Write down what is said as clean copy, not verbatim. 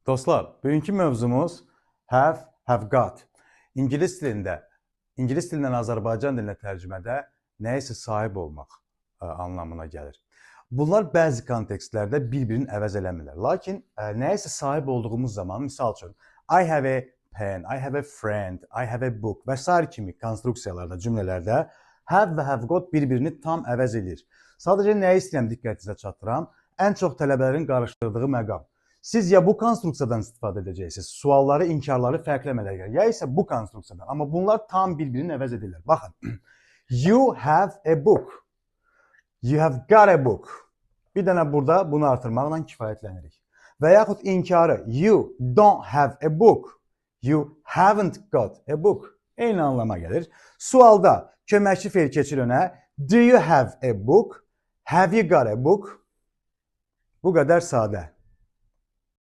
Dostlar, bugünkü mövzumuz have got. İngilis dilindən Azərbaycan dilinə tərcümədə nəyisə sahib olmaq anlamına gəlir. Bunlar bəzi kontekstlərdə bir-birini əvəz eləmirlər. Lakin nəyisə sahib olduğumuz zaman, misal üçün, I have a pen, I have a friend, I have a book və s. kimi konstruksiyalarda, cümlələrdə have və have got bir-birini tam əvəz edir. Sadəcə nəyi istəyirəm diqqətinizə çatdıram? Ən çox tələbələrin qarışdırdığı məqam. Siz ya bu konstruksiyadan istifadə edəcəksiniz, sualları, inkarları fərqli əmələ gəlir, ya isə bu konstruksiyadan. Amma bunlar tam bir-birini əvəz edirlər. Baxın, you have a book, you have got a book. Bir dənə burada bunu artırmaqla kifayətlənirik. Və yaxud inkarı, you don't have a book, you haven't got a book. Eyni anlama gəlir. Sualda köməkçi feil keçir önə, do you have a book, have you got a book? Bu qədər sadə.